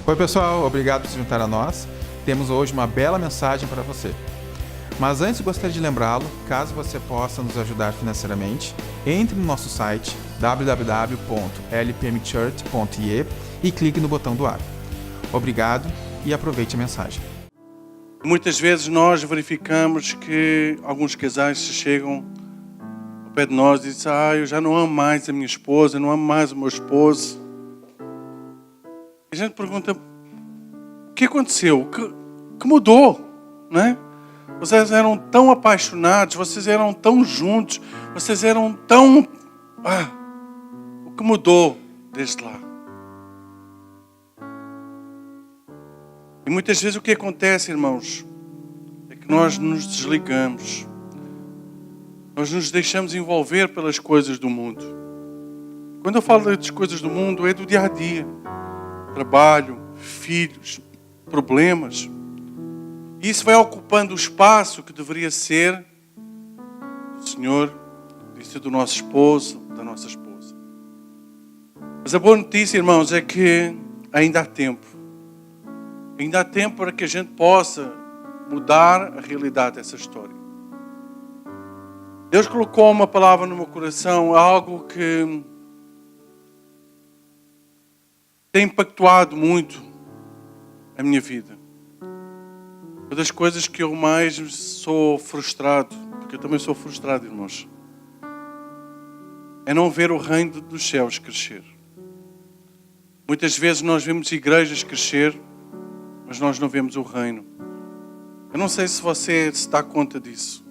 Oi pessoal, obrigado por se juntar a nós. Temos hoje uma bela mensagem para você. Mas antes gostaria de lembrá-lo, caso você possa nos ajudar financeiramente, entre no nosso site www.lpmchurch.ie e clique no botão doar. Obrigado e aproveite a mensagem. Muitas vezes nós verificamos que alguns casais se chegam ao pé de nós e dizem: eu já não amo mais a minha esposa, não amo mais o meu esposo. A gente pergunta: o que aconteceu? O que mudou? Não é? Vocês eram tão apaixonados, vocês eram tão juntos, vocês eram tão... o que mudou desde lá? E muitas vezes o que acontece, irmãos, é que nós nos desligamos. Nós nos deixamos envolver pelas coisas do mundo. Quando eu falo das coisas do mundo, é do dia a dia. Trabalho, filhos, problemas. E isso vai ocupando o espaço que deveria ser do Senhor, deveria ser do nosso esposo, da nossa esposa. Mas a boa notícia, irmãos, é que ainda há tempo. Ainda há tempo para que a gente possa mudar a realidade dessa história. Deus colocou uma palavra no meu coração, algo que tem impactuado muito a minha vida. Uma das coisas que eu mais sou frustrado, porque eu também sou frustrado, irmãos, é não ver o reino dos céus crescer. Muitas vezes nós vemos igrejas crescer, mas nós não vemos o reino. Eu não sei se você se dá conta disso.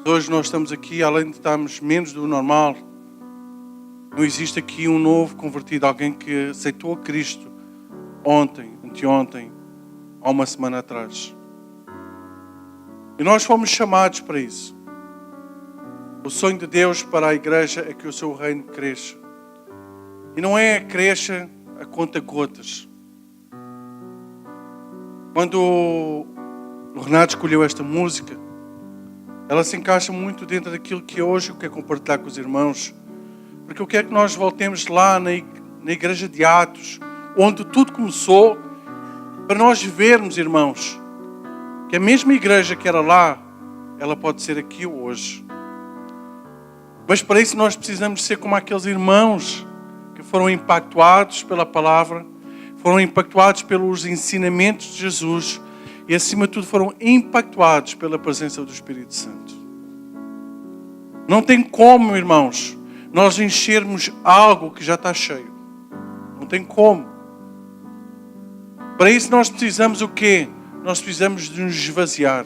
Hoje nós estamos aqui, além de estarmos menos do normal, não existe aqui um novo convertido, alguém que aceitou a Cristo ontem, anteontem, há uma semana atrás. E nós fomos chamados para isso. O sonho de Deus para a igreja é que o seu reino cresça. E não é cresça a conta-gotas. Quando o Renato escolheu esta música, ela se encaixa muito dentro daquilo que hoje eu quero compartilhar com os irmãos. Porque eu quero que nós voltemos lá na igreja de Atos, onde tudo começou, para nós vermos, irmãos, que a mesma igreja que era lá, ela pode ser aqui hoje. Mas para isso nós precisamos ser como aqueles irmãos que foram impactados pela palavra, foram impactados pelos ensinamentos de Jesus e, acima de tudo, foram impactados pela presença do Espírito Santo. Não tem como, irmãos, nós enchermos algo que já está cheio. Não tem como. Para isso nós precisamos o quê? Nós precisamos de nos esvaziar.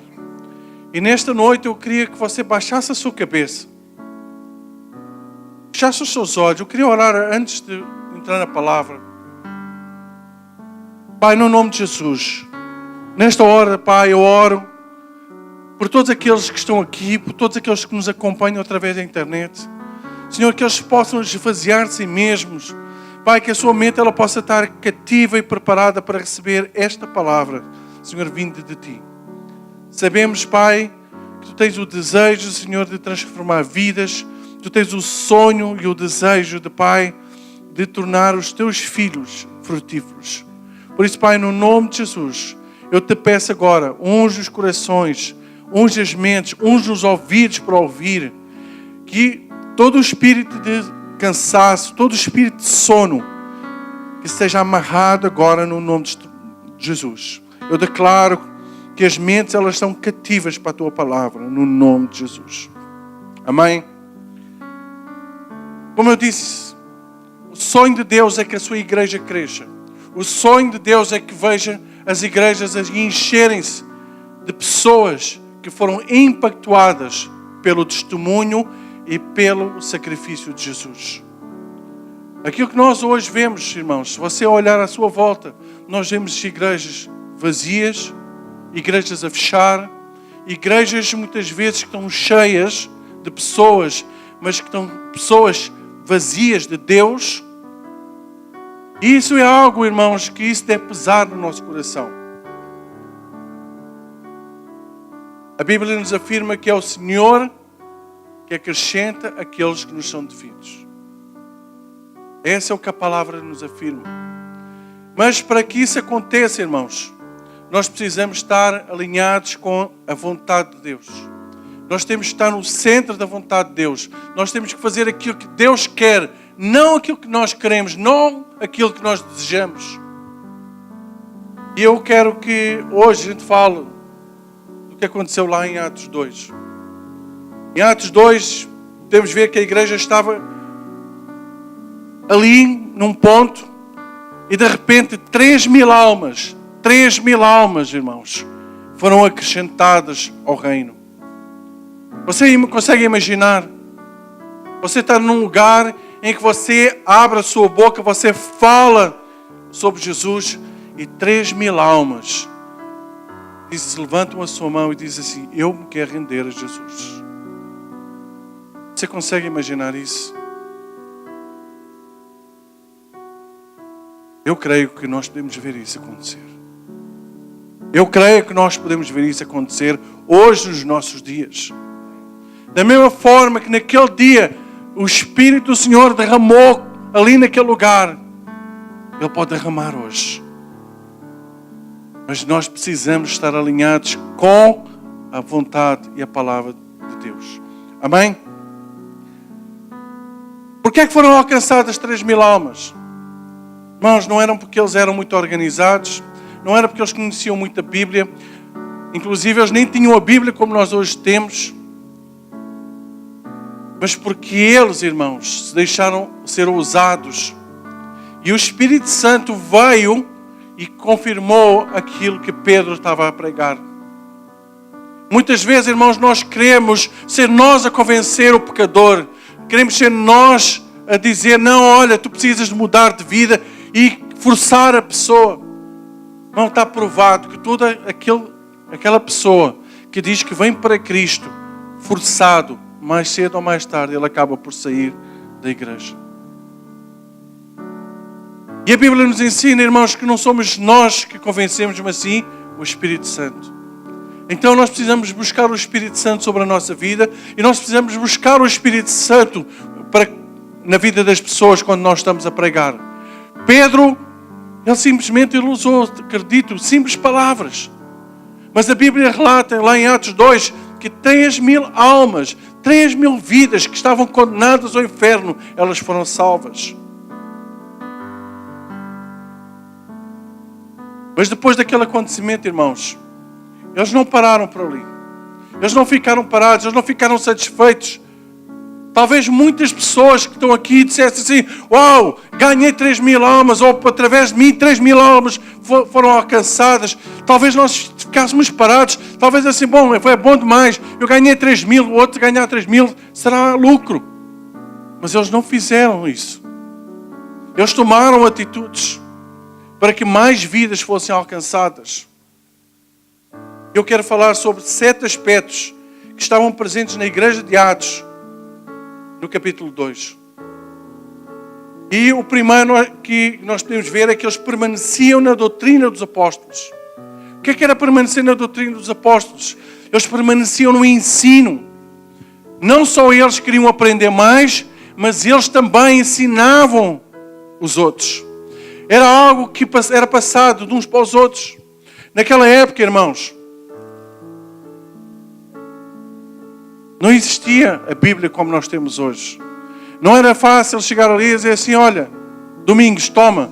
E nesta noite eu queria que você baixasse a sua cabeça. Fechasse os seus olhos. Eu queria orar antes de entrar na palavra. Pai, no nome de Jesus, nesta hora, Pai, eu oro por todos aqueles que estão aqui, por todos aqueles que nos acompanham através da internet. Senhor, que eles possam esvaziar de si mesmos. Pai, que a sua mente ela possa estar cativa e preparada para receber esta palavra, Senhor, vinda de Ti. Sabemos, Pai, que Tu tens o desejo, Senhor, de transformar vidas. Tu tens o sonho e o desejo de, Pai, de tornar os Teus filhos frutíferos. Por isso, Pai, no nome de Jesus, eu Te peço agora, unge os corações, unge as mentes, unge os ouvidos para ouvir, que todo o espírito de cansaço, todo o espírito de sono, que esteja amarrado agora no nome de Jesus. Eu declaro que as mentes elas são cativas para a Tua palavra, no nome de Jesus. Amém? Como eu disse, o sonho de Deus é que a sua igreja cresça. O sonho de Deus é que veja as igrejas encherem-se de pessoas que foram impactadas pelo testemunho e pelo sacrifício de Jesus. Aquilo que nós hoje vemos, irmãos, se você olhar à sua volta, nós vemos igrejas vazias, igrejas a fechar, igrejas muitas vezes que estão cheias de pessoas, mas que estão pessoas vazias de Deus. E isso é algo, irmãos, que isso deve pesar no nosso coração. A Bíblia nos afirma que é o Senhor que acrescenta aqueles que nos são devidos. Esse é o que a palavra nos afirma. Mas para que isso aconteça, irmãos, nós precisamos estar alinhados com a vontade de Deus. Nós temos que estar no centro da vontade de Deus. Nós temos que fazer aquilo que Deus quer, não aquilo que nós queremos, não aquilo que nós desejamos. E eu quero que hoje a gente fale do que aconteceu lá em Atos 2. Em Atos 2, podemos ver que a igreja estava ali, num ponto, e de repente 3.000 almas, irmãos, foram acrescentadas ao reino. Você consegue imaginar? Você está num lugar em que você abre a sua boca, você fala sobre Jesus e 3.000 almas levantam a sua mão e dizem assim: eu me quero render a Jesus. Você consegue imaginar isso? Eu creio que nós podemos ver isso acontecer. Eu creio que nós podemos ver isso acontecer hoje nos nossos dias. Da mesma forma que naquele dia o Espírito do Senhor derramou ali naquele lugar, Ele pode derramar hoje. Mas nós precisamos estar alinhados com a vontade e a palavra de Deus. Amém? Porquê é que foram alcançadas 3.000 almas? Irmãos, não eram porque eles eram muito organizados, não era porque eles conheciam muito a Bíblia, inclusive eles nem tinham a Bíblia como nós hoje temos, mas porque eles, irmãos, se deixaram ser ousados e o Espírito Santo veio e confirmou aquilo que Pedro estava a pregar. Muitas vezes, irmãos, nós queremos ser nós a convencer o pecador, queremos ser nós a dizer: não, olha, tu precisas de mudar de vida, e forçar a pessoa. Não, está provado que toda aquela pessoa que diz que vem para Cristo forçado, mais cedo ou mais tarde ele acaba por sair da igreja. E a Bíblia nos ensina, irmãos, que não somos nós que convencemos, mas sim o Espírito Santo. Então nós precisamos buscar o Espírito Santo sobre a nossa vida, e nós precisamos buscar o Espírito Santo na vida das pessoas quando nós estamos a pregar. Pedro, ele usou, acredito, simples palavras. Mas a Bíblia relata lá em Atos 2 que 3.000 almas, 3.000 vidas que estavam condenadas ao inferno, elas foram salvas. Mas depois daquele acontecimento, irmãos, eles não pararam por ali. Eles não ficaram parados, eles não ficaram satisfeitos. Talvez muitas pessoas que estão aqui dissessem assim: uau, ganhei 3.000 almas, ou através de mim 3.000 almas foram alcançadas. Talvez nós ficássemos parados, talvez assim: bom, foi bom demais, eu ganhei 3.000, o outro ganhar 3.000 será lucro. Mas eles não fizeram isso. Eles tomaram atitudes para que mais vidas fossem alcançadas. Eu quero falar sobre 7 aspectos que estavam presentes na igreja de Atos, no capítulo 2. E o primeiro que nós podemos ver é que eles permaneciam na doutrina dos apóstolos. O que era permanecer na doutrina dos apóstolos? Eles permaneciam no ensino. Não só eles queriam aprender mais, mas eles também ensinavam os outros. Era algo que era passado de uns para os outros. Naquela época, irmãos, não existia a Bíblia como nós temos hoje. Não era fácil chegar ali e dizer assim: olha, Domingos, toma,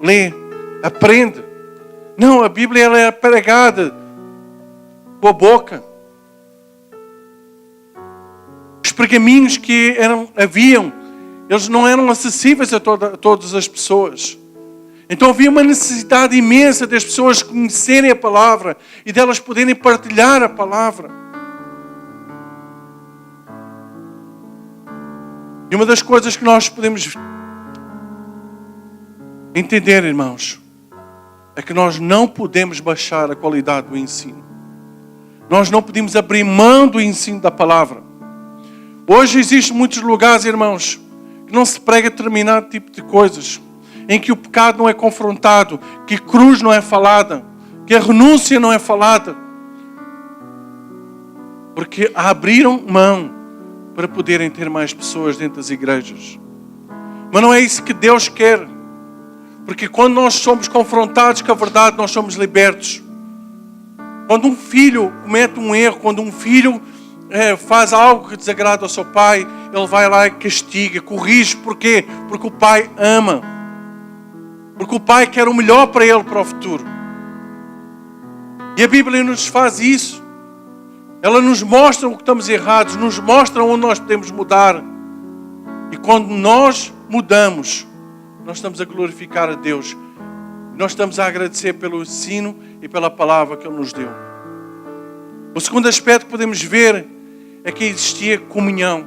lê, aprende. Não, a Bíblia ela era pregada com a boca. Os pergaminhos que haviam, eles não eram acessíveis a todas as pessoas. Então havia uma necessidade imensa das pessoas conhecerem a palavra e delas poderem partilhar a palavra. E uma das coisas que nós podemos entender, irmãos, é que nós não podemos baixar a qualidade do ensino. Nós não podemos abrir mão do ensino da palavra. Hoje existem muitos lugares, irmãos, que não se prega determinado tipo de coisas, em que o pecado não é confrontado, que a cruz não é falada, que a renúncia não é falada, porque abriram mão para poderem ter mais pessoas dentro das igrejas. Mas não é isso que Deus quer. Porque quando nós somos confrontados com a verdade, nós somos libertos. Quando um filho comete um erro, quando um filho faz algo que desagrada ao seu pai, ele vai lá e castiga, corrige. Porquê? Porque o pai ama. Porque o pai quer o melhor para ele, para o futuro. E a Bíblia nos faz isso. Ela nos mostra o que estamos errados, nos mostra onde nós podemos mudar. E quando nós mudamos, nós estamos a glorificar a Deus. Nós estamos a agradecer pelo ensino e pela palavra que Ele nos deu. O segundo aspecto que podemos ver é que existia comunhão.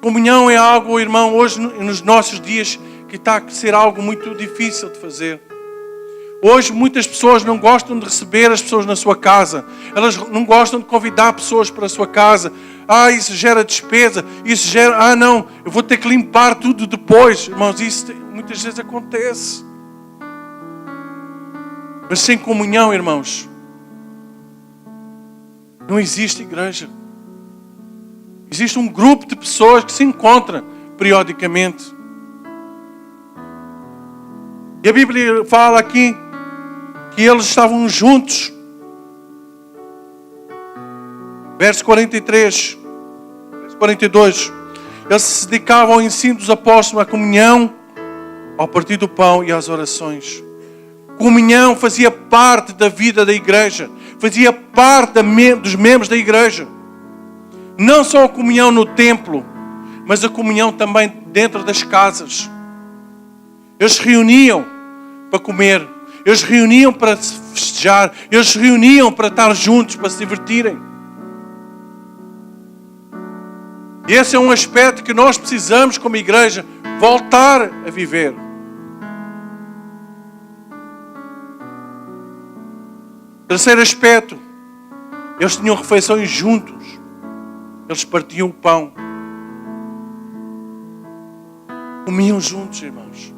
Comunhão é algo, irmão, hoje nos nossos dias, que está a ser algo muito difícil de fazer. Hoje muitas pessoas não gostam de receber as pessoas na sua casa. Elas não gostam de convidar pessoas para a sua casa. Isso gera despesa. Isso gera... não, eu vou ter que limpar tudo depois. Irmãos, isso muitas vezes acontece. Mas sem comunhão, irmãos, não existe igreja. Existe um grupo de pessoas que se encontram periodicamente. E a Bíblia fala aqui que eles estavam juntos. Verso 43, verso 42. Eles se dedicavam ao ensino dos apóstolos, à comunhão, ao partir do pão e às orações. Comunhão fazia parte da vida da igreja. Fazia parte dos membros da igreja. Não só a comunhão no templo, mas a comunhão também dentro das casas. Eles se reuniam para comer. Eles se reuniam para se festejar. Eles se reuniam para estar juntos, para se divertirem. E esse é um aspecto que nós precisamos, como igreja, voltar a viver. Terceiro aspecto, eles tinham refeições juntos. Eles partiam o pão. Comiam juntos, irmãos.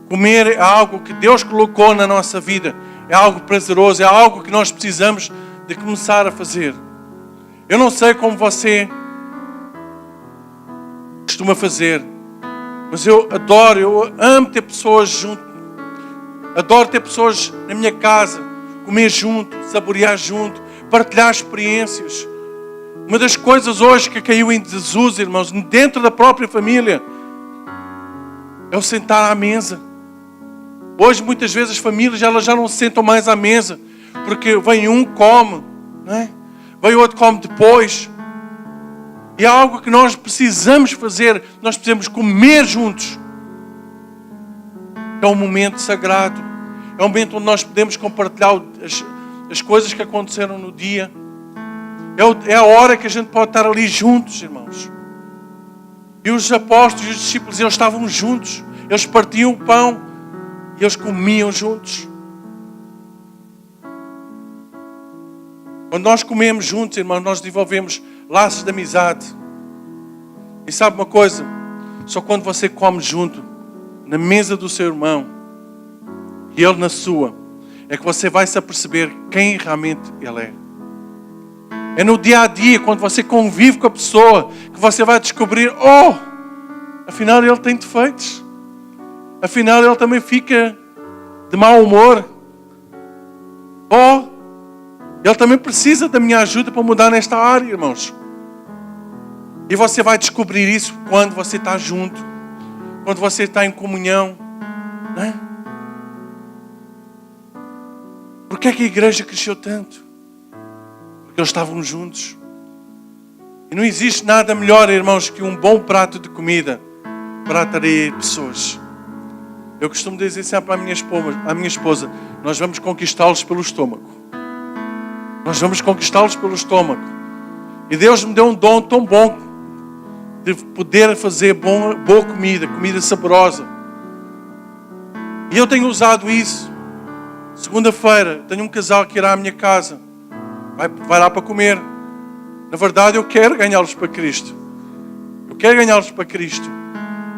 Comer é algo que Deus colocou na nossa vida. É algo prazeroso, é algo que nós precisamos de começar a fazer. Eu não sei como você costuma fazer, mas eu amo ter pessoas junto. Adoro ter pessoas na minha casa, comer junto, saborear junto, partilhar experiências. Uma das coisas hoje que caiu em desuso, irmãos, dentro da própria família, é o sentar à mesa. Hoje, muitas vezes, as famílias elas já não se sentam mais à mesa, porque vem um, come, né? Vem outro, come depois. E é algo que nós precisamos fazer, nós precisamos comer juntos. É um momento sagrado, é um momento onde nós podemos compartilhar as coisas que aconteceram no dia. É a hora que a gente pode estar ali juntos, irmãos. E os apóstolos e os discípulos, eles estavam juntos. Eles partiam o pão e eles comiam juntos. Quando nós comemos juntos, irmãos, nós desenvolvemos laços de amizade. E sabe uma coisa? Só quando você come junto, na mesa do seu irmão, e ele na sua, é que você vai se aperceber quem realmente ele é. É no dia a dia, quando você convive com a pessoa, que você vai descobrir, afinal ele tem defeitos. Afinal ele também fica de mau humor. Ele também precisa da minha ajuda para mudar nesta área, irmãos. E você vai descobrir isso quando você está junto. Quando você está em comunhão. Né? Por que é que a igreja cresceu tanto? Porque eles estavam juntos. E não existe nada melhor, irmãos, que um bom prato de comida para atrair pessoas. Eu costumo dizer sempre à minha esposa, nós vamos conquistá-los pelo estômago. Nós vamos conquistá-los pelo estômago. E Deus me deu um dom tão bom de poder fazer boa comida saborosa. E eu tenho usado isso. Segunda-feira, tenho um casal que irá à minha casa. Vai lá para comer. Na verdade, eu quero ganhá-los para Cristo. Eu quero ganhá-los para Cristo.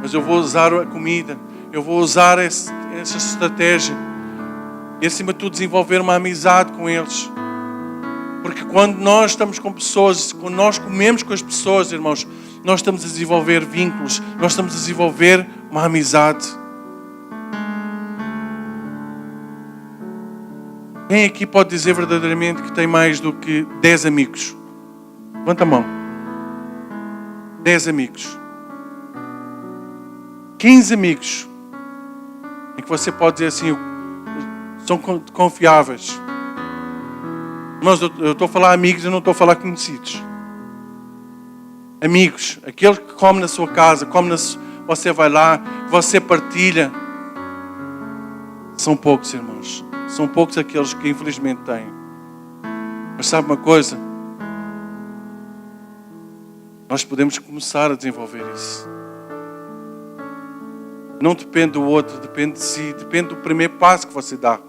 Mas eu vou usar a comida. Eu vou usar essa estratégia. E, acima de tudo, desenvolver uma amizade com eles. Porque quando nós estamos com pessoas, quando nós comemos com as pessoas, irmãos, nós estamos a desenvolver vínculos. Nós estamos a desenvolver uma amizade. Quem aqui pode dizer verdadeiramente que tem mais do que 10 amigos? Levanta a mão. 10 amigos. 15 amigos. Em que você pode dizer assim, são confiáveis. Mas eu estou a falar amigos, eu não estou a falar conhecidos. Amigos, aquele que come na sua casa, você vai lá, você partilha. São poucos, irmãos. São poucos aqueles que infelizmente têm. Mas sabe uma coisa? Nós podemos começar a desenvolver isso. Não depende do outro, depende de si, depende do primeiro passo que você dá.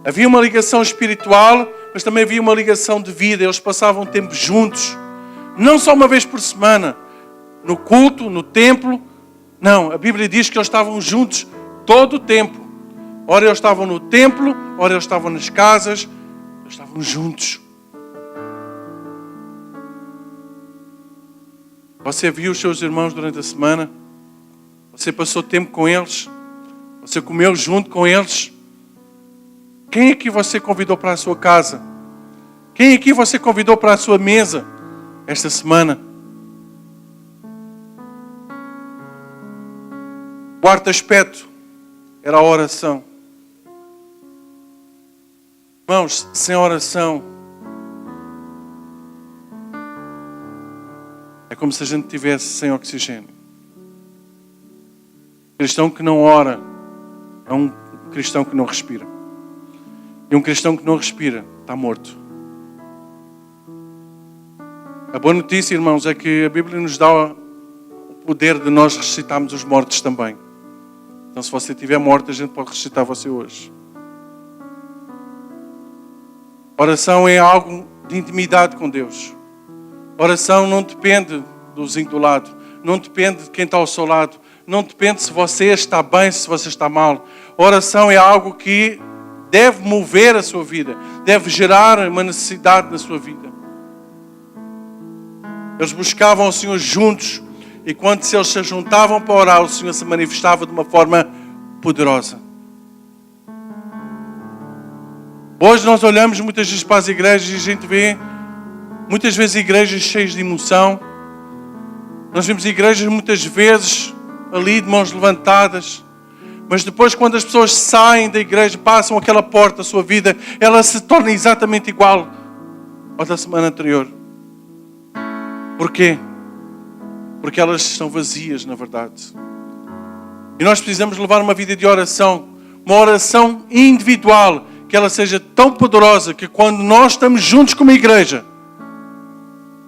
Havia uma ligação espiritual, mas também havia uma ligação de vida. Eles passavam tempo juntos. Não só uma vez por semana. No culto, no templo. Não, a Bíblia diz que eles estavam juntos todo o tempo. Ora eles estavam no templo, ora eles estavam nas casas. Eles estavam juntos. Você viu os seus irmãos durante a semana? Você passou tempo com eles? Você comeu junto com eles? Quem é que você convidou para a sua casa? Quem é que você convidou para a sua mesa esta semana? O quarto aspecto era a oração. Irmãos, sem oração é como se a gente estivesse sem oxigênio. Um cristão que não ora é um cristão que não respira. E um cristão que não respira está morto. A boa notícia, irmãos, é que a Bíblia nos dá o poder de nós ressuscitarmos os mortos também. Então, se você estiver morto, a gente pode ressuscitar você hoje. Oração é algo de intimidade com Deus. Oração não depende do vizinho do lado. Não depende de quem está ao seu lado. Não depende se você está bem, se você está mal. Oração é algo que deve mover a sua vida. Deve gerar uma necessidade na sua vida. Eles buscavam o Senhor juntos. E quando eles se juntavam para orar, o Senhor se manifestava de uma forma poderosa. Hoje nós olhamos muitas vezes para as igrejas e a gente vê muitas vezes igrejas cheias de emoção. Nós vemos igrejas muitas vezes ali de mãos levantadas. Mas depois, quando as pessoas saem da igreja, passam aquela porta da sua vida, ela se torna exatamente igual ao da semana anterior. Porquê? Porque elas estão vazias, na verdade. E nós precisamos levar uma vida de oração, uma oração individual, que ela seja tão poderosa que quando nós estamos juntos como igreja,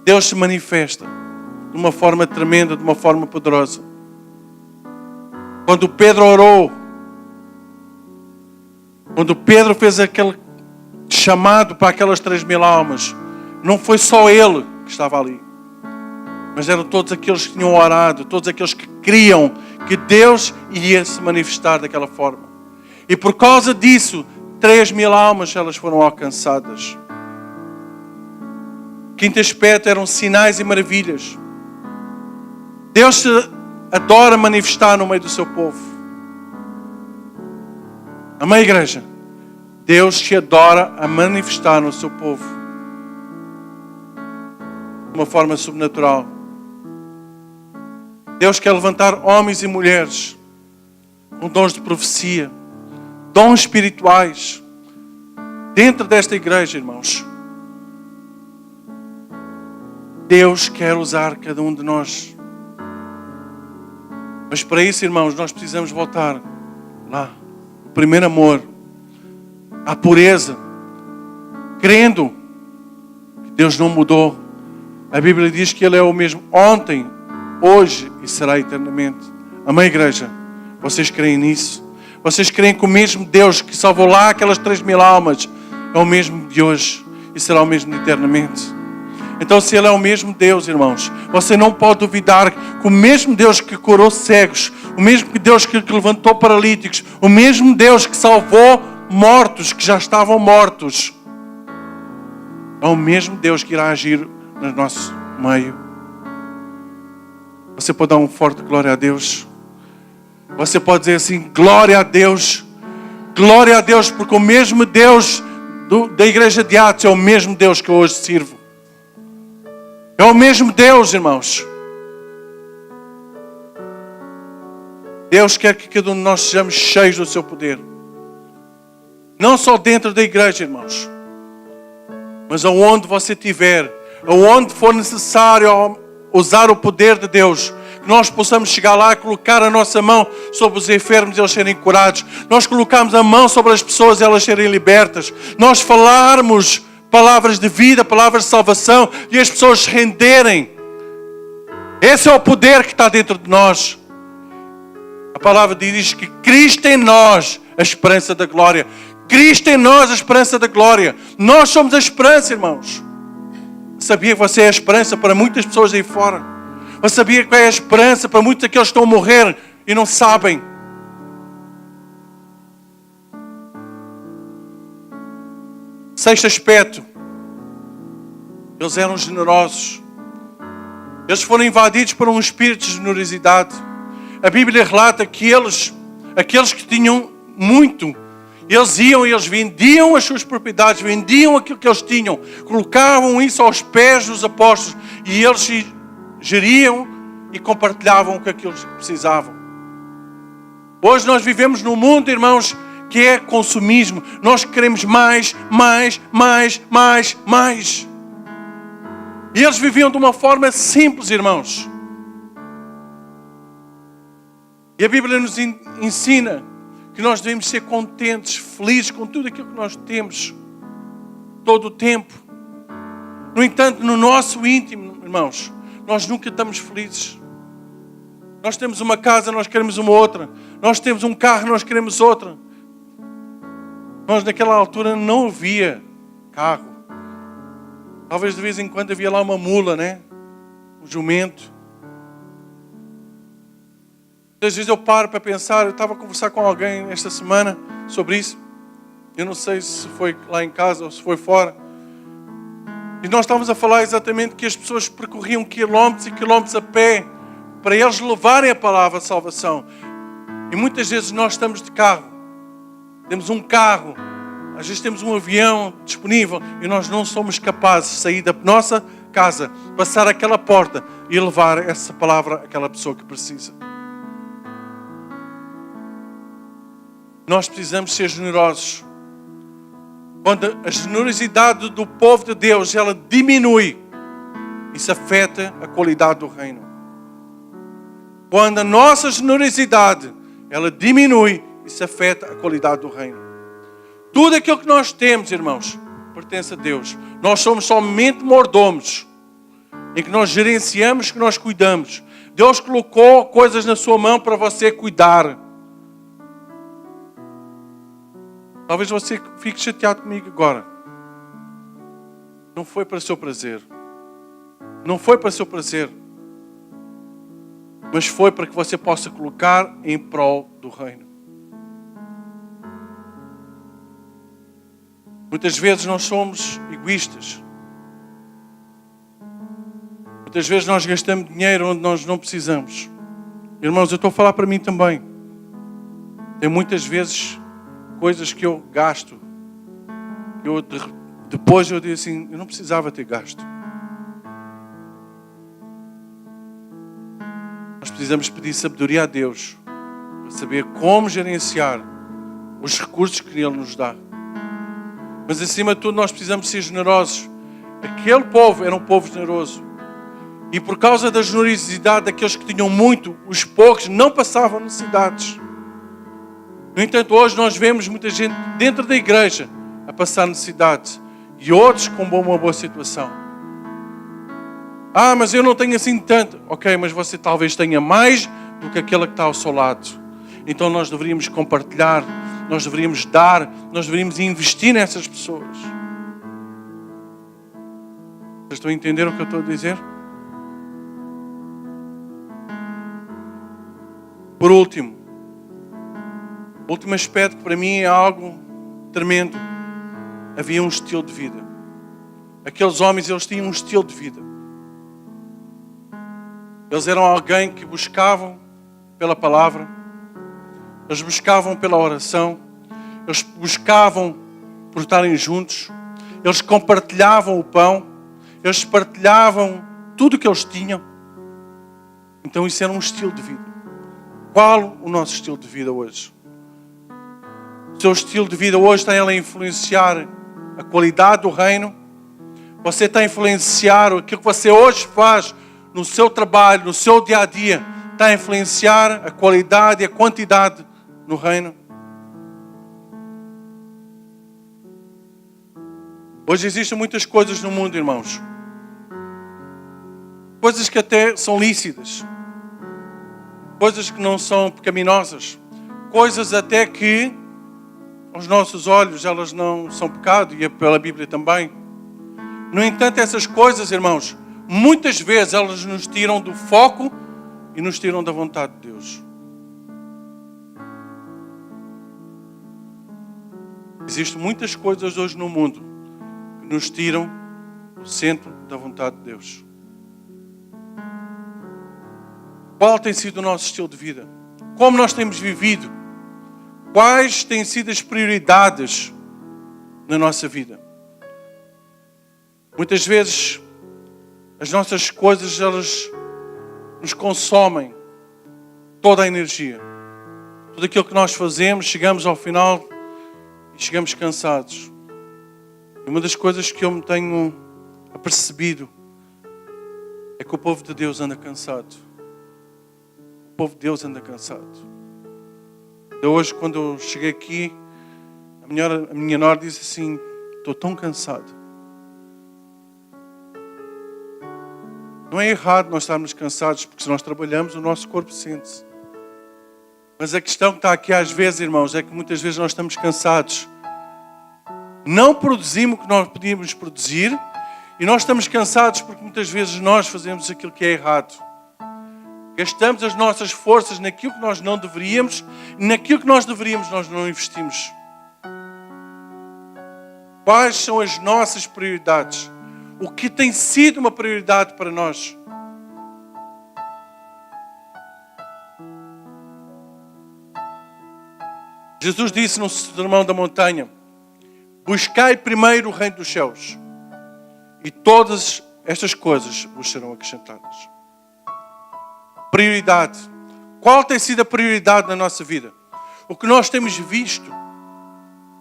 Deus se manifesta de uma forma tremenda, de uma forma poderosa. Quando Pedro orou, quando Pedro fez aquele chamado para aquelas 3.000 almas, não foi só ele que estava ali, mas eram todos aqueles que tinham orado, todos aqueles que criam que Deus ia se manifestar daquela forma. E por causa disso, 3.000 almas elas foram alcançadas. Quinto aspecto eram sinais e maravilhas. Deus se adora manifestar no meio do seu povo. Amém, igreja? Deus te adora a manifestar no seu povo. De uma forma sobrenatural. Deus quer levantar homens e mulheres com dons de profecia, dons espirituais, dentro desta igreja, irmãos. Deus quer usar cada um de nós. Mas para isso, irmãos, nós precisamos voltar lá, o primeiro amor, à pureza, crendo que Deus não mudou. A Bíblia diz que Ele é o mesmo ontem, hoje e será eternamente. Amém, igreja? Vocês creem nisso? Vocês creem que o mesmo Deus que salvou lá aquelas 3.000 almas é o mesmo de hoje e será o mesmo eternamente? Então, se Ele é o mesmo Deus, irmãos, você não pode duvidar que o mesmo Deus que curou cegos, o mesmo Deus que levantou paralíticos, o mesmo Deus que salvou mortos que já estavam mortos, é o mesmo Deus que irá agir no nosso meio. Você pode dar um forte glória a Deus? Você pode dizer assim, glória a Deus, Glória a Deus, porque o mesmo Deus da igreja de Atos é o mesmo Deus que eu hoje sirvo. É o mesmo Deus, irmãos. Deus quer que cada um de nós sejamos cheios do seu poder. Não só dentro da igreja, irmãos, mas aonde você estiver, aonde for necessário usar o poder de Deus, que nós possamos chegar lá e colocar a nossa mão sobre os enfermos e eles serem curados. Nós colocarmos a mão sobre as pessoas e elas serem libertas. Nós falarmos palavras de vida, palavras de salvação e as pessoas se renderem. Esse é o poder que está dentro de nós. A palavra diz que Cristo em nós, a esperança da glória. Cristo em nós, a esperança da glória. Nós somos a esperança, irmãos. Sabia que você é a esperança para muitas pessoas aí fora? Você sabia que é a esperança para muitos daqueles que estão a morrer e não sabem? Sexto aspecto. Eles eram generosos. Eles foram invadidos por um espírito de generosidade. A Bíblia relata que aqueles que tinham muito, eles iam e eles vendiam as suas propriedades, vendiam aquilo que eles tinham, colocavam isso aos pés dos apóstolos e eles geriam e compartilhavam com aquilo que precisavam. Hoje nós vivemos num mundo, irmãos, que é consumismo. Nós queremos mais. E eles viviam de uma forma simples, irmãos. E a Bíblia nos ensina que nós devemos ser contentes, felizes com tudo aquilo que nós temos, todo o tempo. No entanto, no nosso íntimo, irmãos, nós nunca estamos felizes. Nós temos uma casa, nós queremos uma outra. Nós temos um carro, nós queremos outra. Nós naquela altura não havia carro. Talvez de vez em quando havia lá uma mula, né? Um jumento. Às vezes eu paro para pensar, eu estava a conversar com alguém esta semana sobre isso. Eu não sei se foi lá em casa ou se foi fora. E nós estávamos a falar exatamente que as pessoas percorriam quilómetros e quilómetros a pé para eles levarem a palavra de salvação. E muitas vezes nós estamos de carro. Temos um carro, às vezes temos um avião disponível e nós não somos capazes de sair da nossa casa, passar aquela porta e levar essa palavra àquela pessoa que precisa. Nós precisamos ser generosos. Quando a generosidade do povo de Deus, ela diminui, isso afeta a qualidade do reino. Quando a nossa generosidade, ela diminui, isso afeta a qualidade do reino. Tudo aquilo que nós temos, irmãos, pertence a Deus. Nós somos somente mordomos, em que nós gerenciamos, que nós cuidamos. Deus colocou coisas na sua mão para você cuidar. Talvez você fique chateado comigo agora. Não foi para o seu prazer. Não foi para o seu prazer. Mas foi para que você possa colocar em prol do reino. Muitas vezes nós somos egoístas. Muitas vezes nós gastamos dinheiro onde nós não precisamos. Irmãos, eu estou a falar para mim também. Tem muitas vezes coisas que eu gasto. Depois eu digo assim, eu não precisava ter gasto. Nós precisamos pedir sabedoria a Deus para saber como gerenciar os recursos que Ele nos dá. Mas acima de tudo nós precisamos ser generosos. Aquele povo era um povo generoso. E por causa da generosidade daqueles que tinham muito, os poucos não passavam necessidades. No entanto, hoje nós vemos muita gente dentro da igreja a passar necessidades e outros com uma boa situação. Mas eu não tenho assim tanto. Ok, mas você talvez tenha mais do que aquela que está ao seu lado. Então nós deveríamos compartilhar, nós deveríamos dar, nós deveríamos investir nessas pessoas. Vocês estão a entender o que eu estou a dizer? Por último, o último aspecto que para mim é algo tremendo. Havia um estilo de vida. Aqueles homens, eles tinham um estilo de vida. Eles eram alguém que buscavam pela palavra. Eles buscavam pela oração. eles buscavam por estarem juntos, eles compartilhavam o pão, eles partilhavam tudo o que eles tinham. Então isso era um estilo de vida. Qual o nosso estilo de vida hoje? O seu estilo de vida hoje tem a influenciar a qualidade do reino? Você está a influenciar aquilo que você hoje faz no seu trabalho, no seu dia a dia, está a influenciar a qualidade e a quantidade no reino? Hoje existem muitas coisas no mundo, irmãos. Coisas que até são lícitas. Coisas que não são pecaminosas. Coisas até que, aos nossos olhos, elas não são pecado, e é pela Bíblia também. No entanto, essas coisas, irmãos, muitas vezes elas nos tiram do foco e nos tiram da vontade de Deus. Existem muitas coisas hoje no mundo que nos tiram do centro da vontade de Deus. Qual tem sido o nosso estilo de vida? Como nós temos vivido? Quais têm sido as prioridades na nossa vida? Muitas vezes as nossas coisas, elas nos consomem toda a energia. Tudo aquilo que nós fazemos, chegamos ao final e chegamos cansados. E uma das coisas que eu me tenho apercebido é que o povo de Deus anda cansado. O povo de Deus anda cansado. Eu hoje, quando eu cheguei aqui, a minha nora disse assim: estou tão cansado. Não é errado nós estarmos cansados, porque se nós trabalhamos, o nosso corpo sente-se. Mas a questão que está aqui às vezes, irmãos, é que muitas vezes nós estamos cansados. Não produzimos o que nós podíamos produzir, e nós estamos cansados porque muitas vezes nós fazemos aquilo que é errado. Gastamos as nossas forças naquilo que nós não deveríamos, e naquilo que nós deveríamos nós não investimos. Quais são as nossas prioridades? O que tem sido uma prioridade para nós? Jesus disse no Sermão da Montanha: buscai primeiro o reino dos céus, e todas estas coisas vos serão acrescentadas. Prioridade. Qual tem sido a prioridade na nossa vida? O que nós temos visto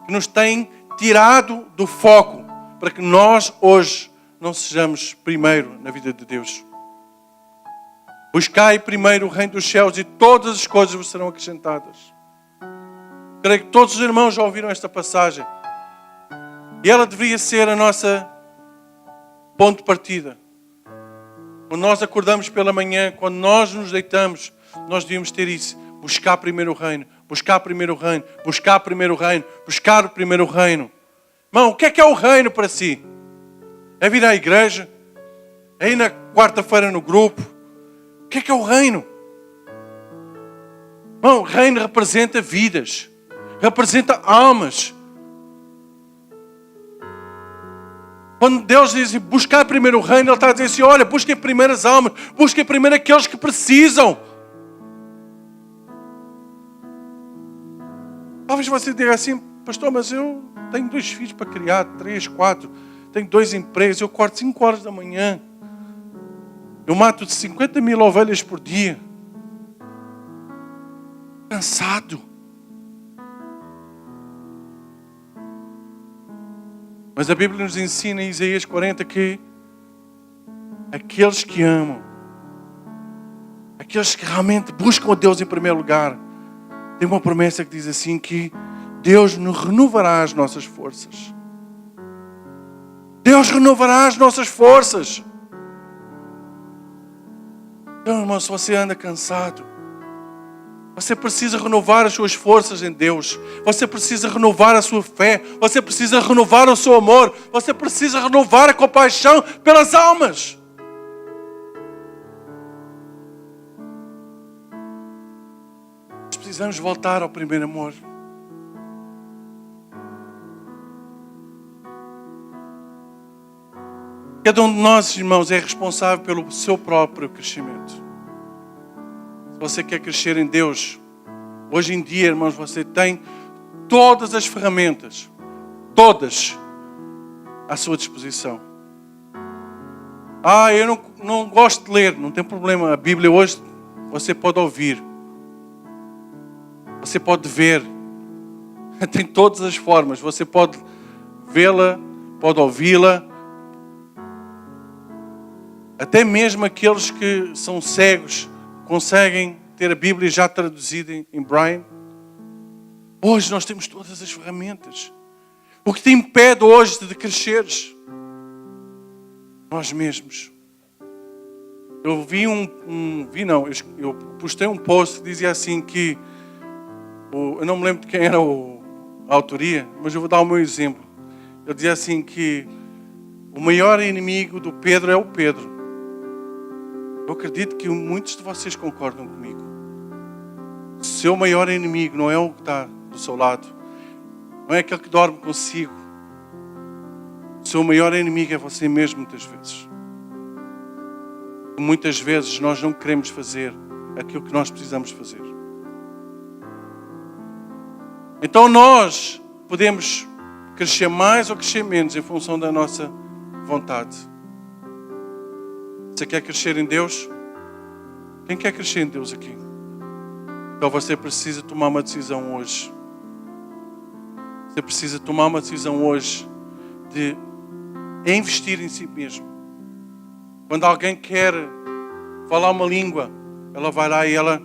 que nos tem tirado do foco para que nós hoje não sejamos primeiro na vida de Deus. Buscai primeiro o reino dos céus e todas as coisas vos serão acrescentadas. Creio que todos os irmãos já ouviram esta passagem. E ela deveria ser a nossa ponto de partida. Quando nós acordamos pela manhã, quando nós nos deitamos, nós devíamos ter isso. Buscar primeiro o reino, buscar primeiro o reino, buscar primeiro o reino, buscar o primeiro reino. Irmão, o que é o reino para si? É vir à igreja? É ir na quarta-feira no grupo? O que é o reino? Irmão, o reino representa vidas, representa almas. Quando Deus diz buscar primeiro o reino, Ele está a dizer assim: olha, busquem primeiro as almas, busquem primeiro aqueles que precisam. Talvez você diga assim: pastor, mas eu tenho 2 filhos para criar, 3, 4, tenho 2 empregos, eu acordo 5 horas da manhã, eu mato 50 mil ovelhas por dia. Cansado. Mas a Bíblia nos ensina em Isaías 40 que aqueles que amam, aqueles que realmente buscam a Deus em primeiro lugar, tem uma promessa que diz assim que Deus nos renovará as nossas forças. Deus renovará as nossas forças. Então, irmão, se você anda cansado, você precisa renovar as suas forças em Deus. Você precisa renovar a sua fé. Você precisa renovar o seu amor. Você precisa renovar a compaixão pelas almas. Nós precisamos voltar ao primeiro amor. Cada um de nós, irmãos, é responsável pelo seu próprio crescimento. Se você quer crescer em Deus, hoje em dia, irmãos, você tem todas as ferramentas, todas, à sua disposição. Eu não gosto de ler, não tem problema. A Bíblia hoje você pode ouvir, você pode ver, tem todas as formas. Você pode vê-la, pode ouvi-la. Até mesmo aqueles que são cegos conseguem ter a Bíblia já traduzida em Braille. Hoje nós temos todas as ferramentas. O que te impede hoje de cresceres? Nós mesmos. Eu eu postei um post que dizia assim que, eu não me lembro de quem era a autoria, mas eu vou dar o meu exemplo. Ele dizia assim que o maior inimigo do Pedro é o Pedro. Eu acredito que muitos de vocês concordam comigo. O seu maior inimigo não é o que está do seu lado, não é aquele que dorme consigo. O seu maior inimigo é você mesmo, muitas vezes. Muitas vezes nós não queremos fazer aquilo que nós precisamos fazer. Então nós podemos crescer mais ou crescer menos em função da nossa vontade. Você quer crescer em Deus? Quem quer crescer em Deus aqui? Então você precisa tomar uma decisão hoje. Você precisa tomar uma decisão hoje de investir em si mesmo. Quando alguém quer falar uma língua, ela vai lá e ela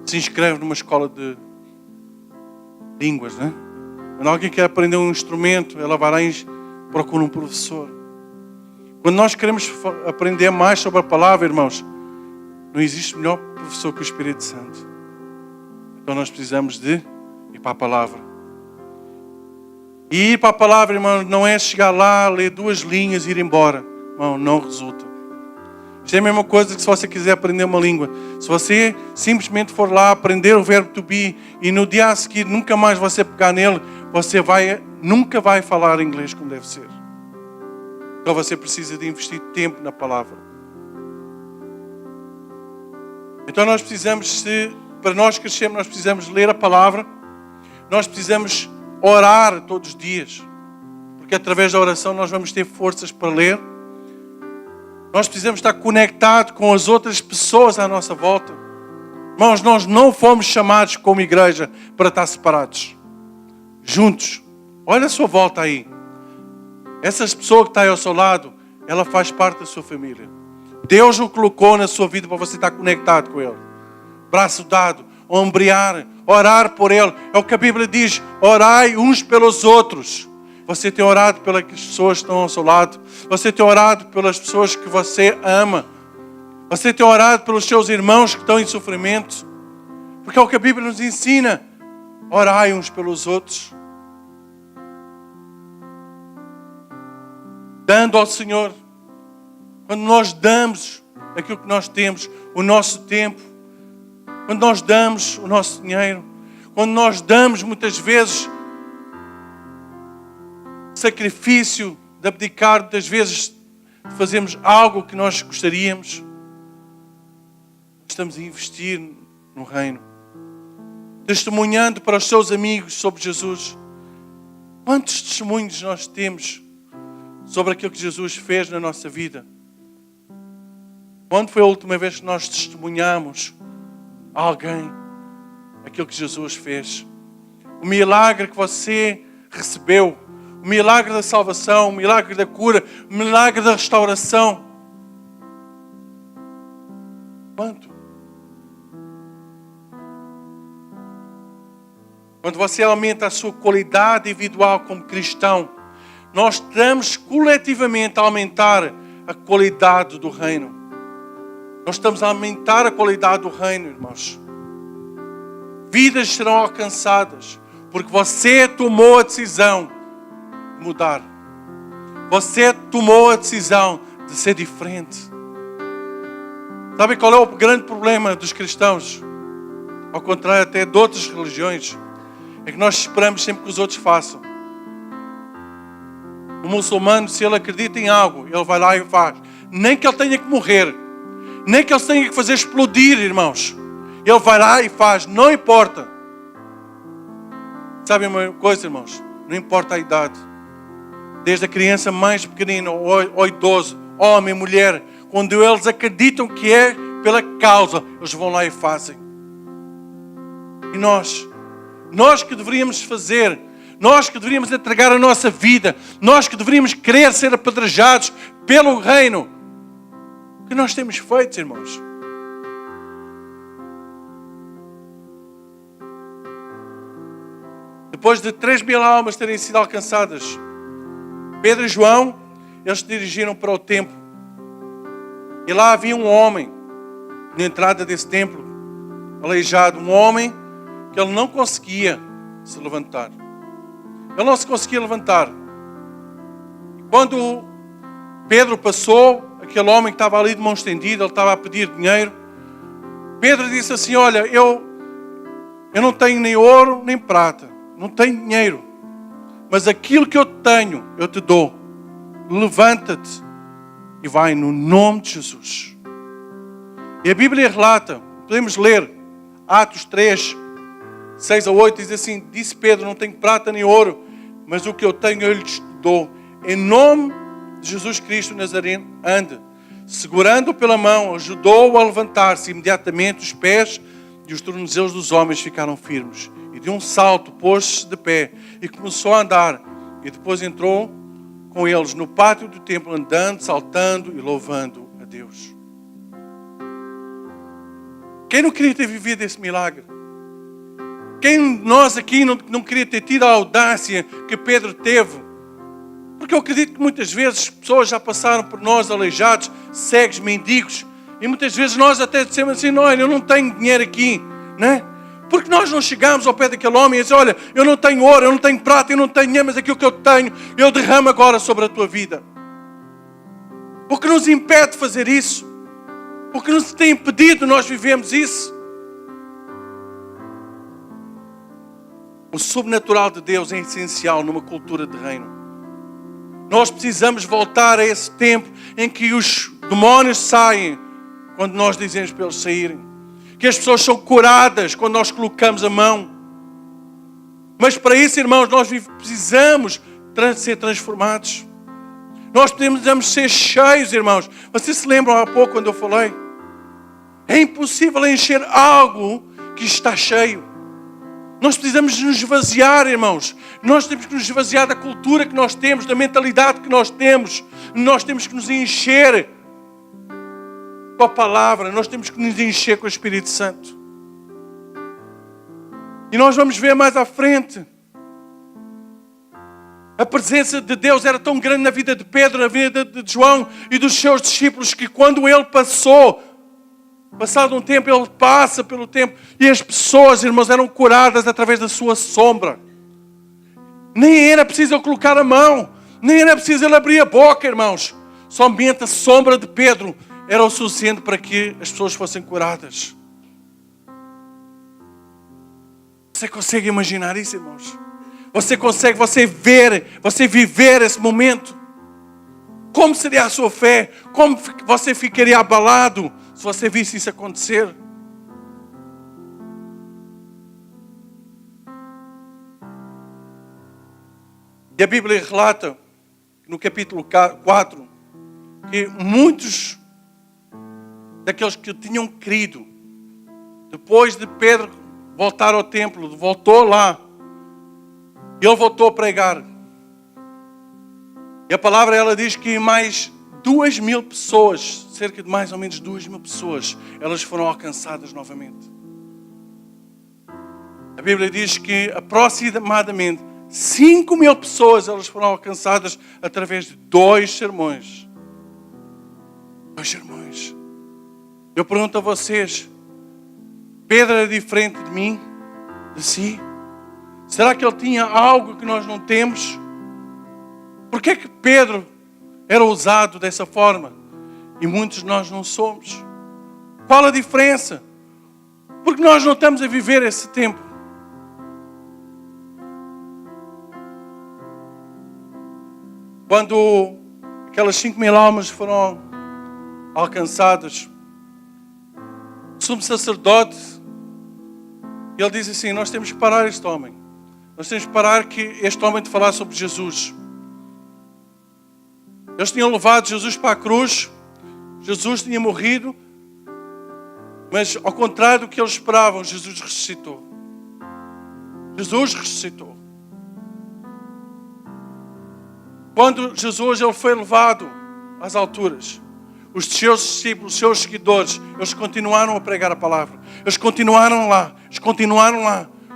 se inscreve numa escola de línguas, né? Quando alguém quer aprender um instrumento, ela vai lá e procura um professor. Quando nós queremos aprender mais sobre a palavra, irmãos, não existe melhor professor que o Espírito Santo. Então nós precisamos de ir para a palavra. E ir para a palavra, irmão, não é chegar lá, ler 2 linhas e ir embora. Irmão, não resulta. Isto é a mesma coisa que se você quiser aprender uma língua. Se você simplesmente for lá aprender o verbo to be e no dia a seguir nunca mais você pegar nele, você nunca vai falar inglês como deve ser. Então você precisa de investir tempo na palavra. Então nós precisamos, para nós crescermos, nós precisamos ler a palavra. Nós precisamos orar todos os dias. Porque através da oração nós vamos ter forças para ler. Nós precisamos estar conectados com as outras pessoas à nossa volta. Irmãos, nós não fomos chamados como igreja para estar separados. Juntos. Olha a sua volta aí. Essa pessoa que está aí ao seu lado, ela faz parte da sua família. Deus o colocou na sua vida para você estar conectado com Ele. Braço dado, ombrear, orar por Ele. É o que a Bíblia diz, orai uns pelos outros. Você tem orado pelas pessoas que estão ao seu lado. Você tem orado pelas pessoas que você ama. Você tem orado pelos seus irmãos que estão em sofrimento. Porque é o que a Bíblia nos ensina. Orai uns pelos outros. Dando ao Senhor. Quando nós damos aquilo que nós temos, o nosso tempo. Quando nós damos o nosso dinheiro. Quando nós damos muitas vezes sacrifício de abdicar, muitas vezes fazemos algo que nós gostaríamos. Estamos a investir no reino. Testemunhando para os seus amigos sobre Jesus. Quantos testemunhos nós temos sobre aquilo que Jesus fez na nossa vida? Quando foi a última vez que nós testemunhamos a alguém aquilo que Jesus fez? O milagre que você recebeu, o milagre da salvação, o milagre da cura, o milagre da restauração. Quanto? Quando você aumenta a sua qualidade individual como cristão, nós estamos coletivamente a aumentar a qualidade do reino. Nós estamos a aumentar a qualidade do reino, irmãos. Vidas serão alcançadas, porque você tomou a decisão de mudar. Você tomou a decisão de ser diferente. Sabe qual é o grande problema dos cristãos? Ao contrário até de outras religiões, é que nós esperamos sempre que os outros façam. O muçulmano, se ele acredita em algo, ele vai lá e faz. Nem que ele tenha que morrer, nem que ele tenha que fazer explodir, irmãos. Ele vai lá e faz, não importa. Sabe uma coisa, irmãos? Não importa a idade. Desde a criança mais pequenina ao idoso, homem, mulher, quando eles acreditam que é pela causa, eles vão lá e fazem. E nós que deveríamos fazer, nós que deveríamos entregar a nossa vida, nós que deveríamos querer ser apedrejados pelo reino, o que nós temos feito, irmãos? Depois de 3.000 almas terem sido alcançadas, Pedro e João, eles se dirigiram para o templo. E lá havia um homem, na entrada desse templo, aleijado. Um homem que ele não conseguia se levantar. Ele não se conseguia levantar. Quando Pedro passou, aquele homem que estava ali de mão estendida, ele estava a pedir dinheiro. Pedro disse assim, olha, eu não tenho nem ouro nem prata. Não tenho dinheiro. Mas aquilo que eu tenho, eu te dou. Levanta-te e vai no nome de Jesus. E a Bíblia relata, podemos ler, Atos 3, 6 a 8, diz assim, disse Pedro, não tenho prata nem ouro, mas o que eu tenho eu lhes dou. Em nome de Jesus Cristo Nazareno, ande. Segurando-o pela mão, ajudou-o a levantar-se. Imediatamente os pés e os tornozelos dos homens ficaram firmes. E de um salto pôs-se de pé e começou a andar. E depois entrou com eles no pátio do templo, andando, saltando e louvando a Deus. Quem não queria ter vivido esse milagre? Quem de nós aqui não queria ter tido a audácia que Pedro teve? Porque eu acredito que muitas vezes pessoas já passaram por nós aleijados, cegos, mendigos. E muitas vezes nós até dissemos assim, não, eu não tenho dinheiro aqui, né? Porque nós não chegamos ao pé daquele homem e dizemos, olha, eu não tenho ouro, eu não tenho prata, eu não tenho dinheiro, mas aquilo que eu tenho, eu derramo agora sobre a tua vida. O que nos impede de fazer isso? O que nos tem impedido nós vivemos isso? O sobrenatural de Deus é essencial numa cultura de reino. Nós precisamos voltar a esse tempo em que os demónios saem quando nós dizemos para eles saírem. Que as pessoas são curadas quando nós colocamos a mão. Mas para isso, irmãos, nós precisamos ser transformados. Nós precisamos ser cheios, irmãos. Vocês se lembram há pouco quando eu falei? É impossível encher algo que está cheio. Nós precisamos nos esvaziar, irmãos. Nós temos que nos esvaziar da cultura que nós temos, da mentalidade que nós temos. Nós temos que nos encher com a palavra. Nós temos que nos encher com o Espírito Santo. E nós vamos ver mais à frente. A presença de Deus era tão grande na vida de Pedro, na vida de João e dos seus discípulos, que quando ele passou, passado um tempo, ele passa pelo tempo, e as pessoas, irmãos, eram curadas através da sua sombra. Nem era preciso ele colocar a mão, nem era preciso ele abrir a boca, irmãos. Somente a sombra de Pedro era o suficiente para que as pessoas fossem curadas. Você consegue imaginar isso, irmãos? Você consegue, você viver esse momento? Como seria a sua fé? Como você ficaria abalado se você visse isso acontecer? E a Bíblia relata, no capítulo 4, que muitos daqueles que tinham crido, depois de Pedro voltar ao templo, voltou lá, ele voltou a pregar. E a palavra, ela diz que mais 2.000 pessoas, cerca de mais ou menos 2.000 pessoas, elas foram alcançadas novamente. A Bíblia diz que aproximadamente 5.000 pessoas, elas foram alcançadas através de 2 sermões. 2 sermões. Eu pergunto a vocês, Pedro era diferente de mim, de si? Será que ele tinha algo que nós não temos? Por que é que Pedro era usado dessa forma e muitos de nós não somos? Qual a diferença? Porque nós não estamos a viver esse tempo. Quando aquelas 5.000 almas foram alcançadas, o sumo sacerdote, ele diz assim, nós temos que parar este homem. Nós temos que parar que este homem de falar sobre Jesus. Eles tinham levado Jesus para a cruz. Jesus tinha morrido. Mas ao contrário do que eles esperavam, Jesus ressuscitou. Jesus ressuscitou. Quando Jesus ele foi levado às alturas, os seus discípulos, os seus seguidores, eles continuaram a pregar a palavra. Eles continuaram lá.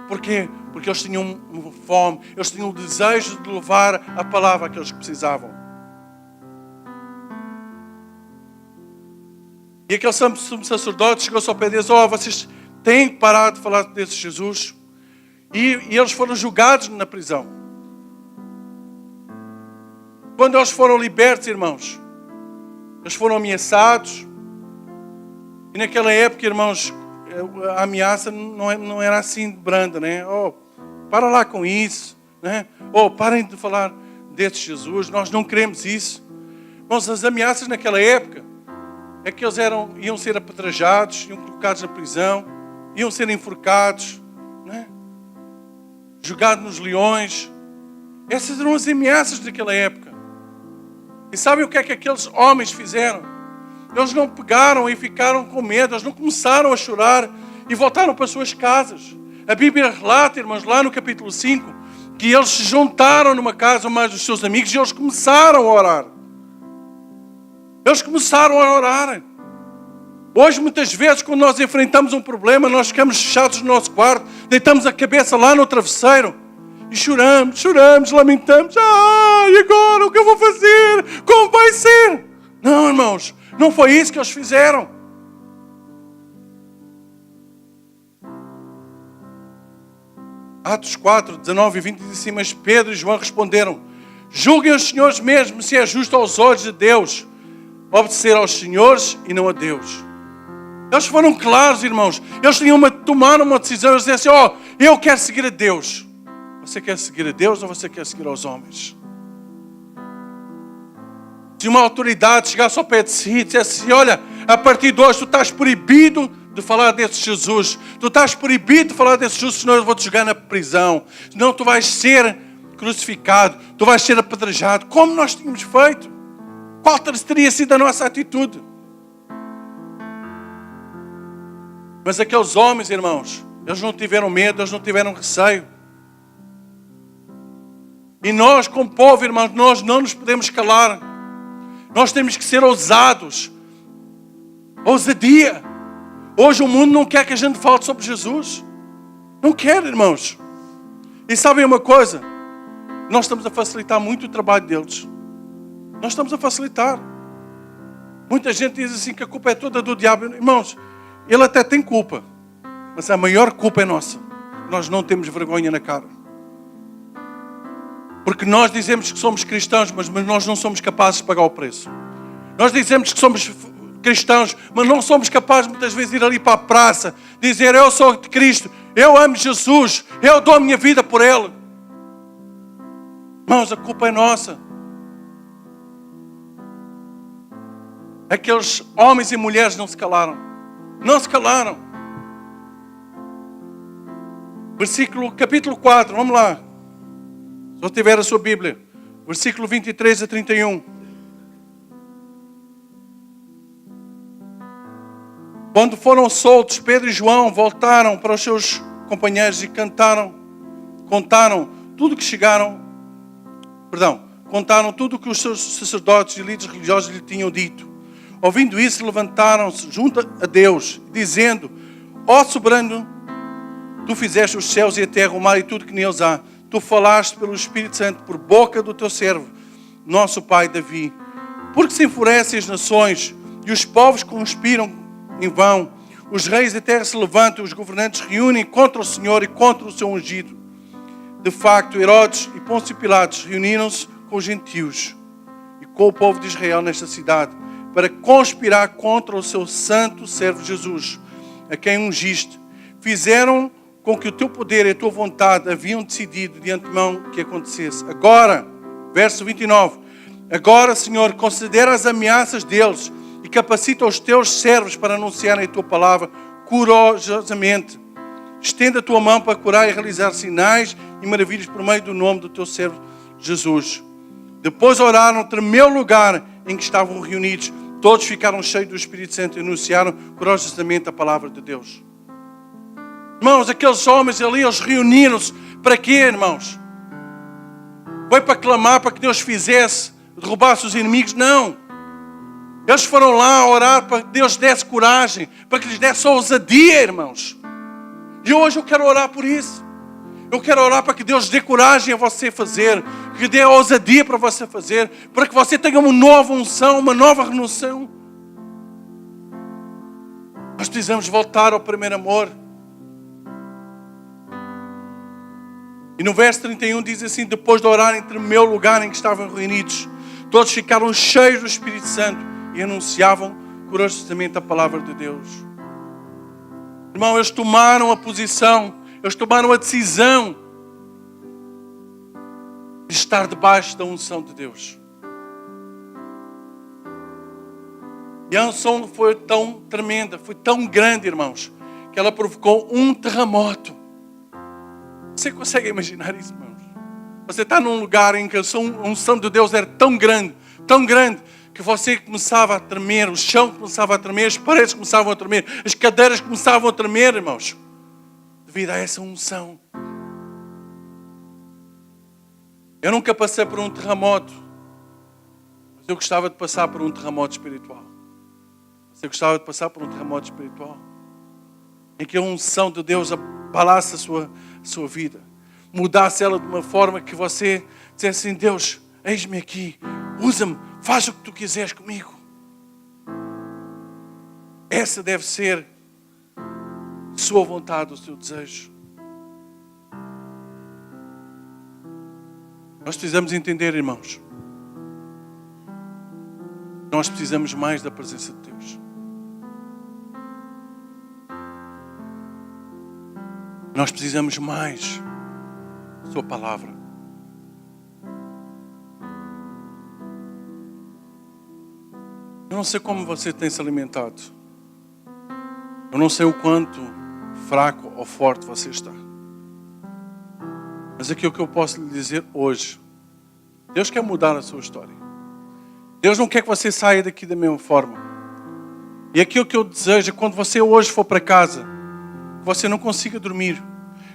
Porquê? Porque eles tinham fome, eles tinham o desejo de levar a palavra que eles precisavam. E aquele sumo sacerdote chegou-se ao pé deles: vocês têm que parar de falar desse Jesus. E eles foram julgados na prisão. Quando eles foram libertos, irmãos, eles foram ameaçados. E naquela época, irmãos, a ameaça não era assim branda, né? Para lá com isso, né? Parem de falar desse Jesus, nós não queremos isso. Irmãos, as ameaças naquela época é que eles iam ser apedrejados, iam colocados na prisão, iam ser enforcados, né? Jogados nos leões. Essas eram as ameaças daquela época. E sabem o que é que aqueles homens fizeram? Eles não pegaram e ficaram com medo, eles não começaram a chorar e voltaram para as suas casas. A Bíblia relata, irmãos, lá no capítulo 5, que eles se juntaram numa casa mais dos seus amigos e eles começaram a orar. Eles começaram a orar. Hoje, muitas vezes, quando nós enfrentamos um problema, nós ficamos fechados no nosso quarto, deitamos a cabeça lá no travesseiro e choramos, lamentamos. E agora o que eu vou fazer? Como vai ser? Não, irmãos, não foi isso que eles fizeram. Atos 4, 19 e 20 diz assim: mas Pedro e João responderam: julguem os senhores mesmo se é justo aos olhos de Deus obedecer aos senhores e não a Deus. Eles foram claros, irmãos. Eles tomaram uma decisão. Eles disseram assim: eu quero seguir a Deus. Você quer seguir a Deus ou você quer seguir aos homens? Se uma autoridade chegasse ao pé de si e dissesse assim: olha, a partir de hoje tu estás proibido de falar desse Jesus. Tu estás proibido de falar desse Jesus, senão eu vou te jogar na prisão. Senão tu vais ser crucificado. Tu vais ser apedrejado. Como nós tínhamos feito? Qual teria sido a nossa atitude? Mas aqueles homens, irmãos, eles não tiveram medo, eles não tiveram receio. E nós, como povo, irmãos, nós não nos podemos calar. Nós temos que ser ousados. Ousadia. Hoje o mundo não quer que a gente fale sobre Jesus. Não quer, irmãos. E sabem uma coisa? Nós estamos a facilitar muito o trabalho deles. Nós estamos a facilitar. Muita gente diz assim que a culpa é toda do diabo. Irmãos, ele até tem culpa. Mas a maior culpa é nossa. Nós não temos vergonha na cara. Porque nós dizemos que somos cristãos, mas nós não somos capazes de pagar o preço. Nós dizemos que somos cristãos, mas não somos capazes muitas vezes de ir ali para a praça, dizer: eu sou de Cristo, eu amo Jesus, eu dou a minha vida por Ele. Irmãos, a culpa é nossa. Aqueles homens e mulheres não se calaram. Não se calaram. Capítulo 4, vamos lá. Se você tiver a sua Bíblia, versículo 23 a 31. Quando foram soltos, Pedro e João voltaram para os seus companheiros e contaram tudo o que os seus sacerdotes e líderes religiosos lhe tinham dito. Ouvindo isso, levantaram-se junto a Deus, dizendo: ó soberano, tu fizeste os céus e a terra, o mar e tudo que neles há. Tu falaste pelo Espírito Santo, por boca do teu servo, nosso pai Davi. Porque se enfurecem as nações e os povos conspiram em vão, os reis da terra se levantam, os governantes reúnem contra o Senhor e contra o seu ungido. De facto, Herodes e Pôncio Pilatos reuniram-se com os gentios e com o povo de Israel nesta cidade, para conspirar contra o seu santo servo Jesus, a quem ungiste. Fizeram com que o teu poder e a tua vontade haviam decidido de antemão que acontecesse. Agora, verso 29, agora, Senhor, considera as ameaças deles e capacita os teus servos para anunciarem a tua palavra corajosamente. Estenda a tua mão para curar e realizar sinais e maravilhas por meio do nome do teu servo Jesus. Depois oraram, tremeu o lugar em que estavam reunidos. Todos ficaram cheios do Espírito Santo e anunciaram corajosamente a palavra de Deus. Irmãos, aqueles homens ali, eles reuniram-se. Para quê, irmãos? Foi para clamar para que Deus fizesse, derrubasse os inimigos? Não. Eles foram lá orar para que Deus desse coragem, para que lhes desse ousadia, irmãos. E hoje eu quero orar por isso. Eu quero orar para que Deus dê coragem a você fazer, que dê ousadia para você fazer, para que você tenha uma nova unção, uma nova renovação. Nós precisamos voltar ao primeiro amor. E no verso 31 diz assim: depois de orarem, tremeu o lugar em que estavam reunidos. Todos ficaram cheios do Espírito Santo e anunciavam corajosamente a palavra de Deus. Irmão, eles tomaram a posição, eles tomaram a decisão de estar debaixo da unção de Deus. E a unção foi tão tremenda, foi tão grande, irmãos, que ela provocou um terremoto. Você consegue imaginar isso, irmãos? Você está num lugar em que a unção de Deus era tão grande, que você começava a tremer, o chão começava a tremer, as paredes começavam a tremer, as cadeiras começavam a tremer, irmãos, devido a essa unção. Eu nunca passei por um terremoto, mas eu gostava de passar por um terremoto espiritual. Você gostava de passar por um terremoto espiritual? Em que a unção de Deus abalasse a sua vida, mudasse ela de uma forma que você dissesse assim: Deus, eis-me aqui, usa-me, faz o que tu quiseres comigo. Essa deve ser a sua vontade, o seu desejo. Nós precisamos entender, irmãos, nós precisamos mais da presença de Deus. Nós precisamos mais da sua palavra. Eu não sei como você tem se alimentado. Eu não sei o quanto fraco ou forte você está. Mas aquilo que eu posso lhe dizer hoje: Deus quer mudar a sua história. Deus não quer que você saia daqui da mesma forma. E aquilo que eu desejo é quando você hoje for para casa, que você não consiga dormir,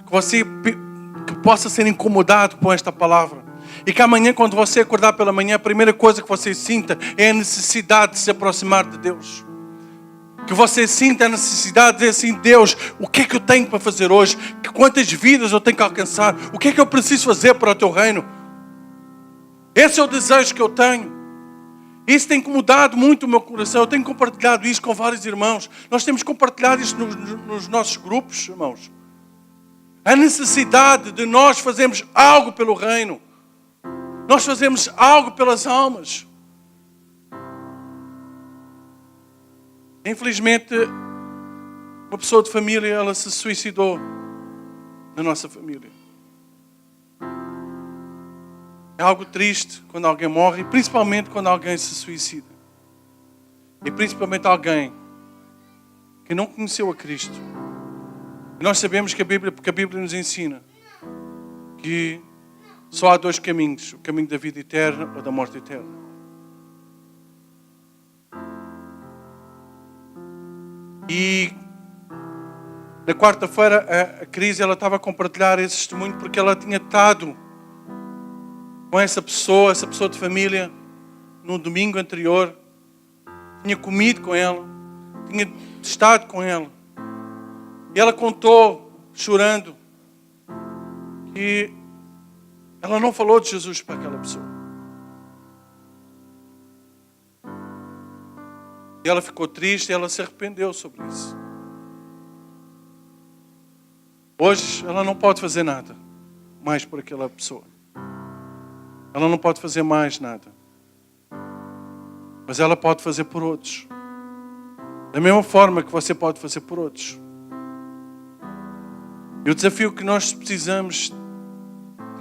que possa ser incomodado com esta palavra. E que amanhã, quando você acordar pela manhã, a primeira coisa que você sinta é a necessidade de se aproximar de Deus. Que você sinta a necessidade de dizer assim: Deus, o que é que eu tenho para fazer hoje? Quantas vidas eu tenho que alcançar? O que é que eu preciso fazer para o teu reino? Esse é o desejo que eu tenho. Isso tem incomodado muito o meu coração. Eu tenho compartilhado isso com vários irmãos. Nós temos compartilhado isso nos nossos grupos, irmãos. A necessidade de nós fazermos algo pelo reino. Nós fazemos algo pelas almas. Infelizmente, uma pessoa de família, ela se suicidou na nossa família. É algo triste quando alguém morre, e principalmente quando alguém se suicida. E principalmente alguém que não conheceu a Cristo. E nós sabemos que a Bíblia nos ensina que só há dois caminhos: o caminho da vida eterna ou da morte eterna. E na quarta-feira a Cris, ela estava a compartilhar esse testemunho porque ela tinha estado com essa pessoa de família, no domingo anterior. Tinha comido com ela, tinha estado com ela. E ela contou, chorando, que ela não falou de Jesus para aquela pessoa. E ela ficou triste e ela se arrependeu sobre isso. Hoje ela não pode fazer nada mais por aquela pessoa. Ela não pode fazer mais nada. Mas ela pode fazer por outros. Da mesma forma que você pode fazer por outros. E o desafio que nós precisamos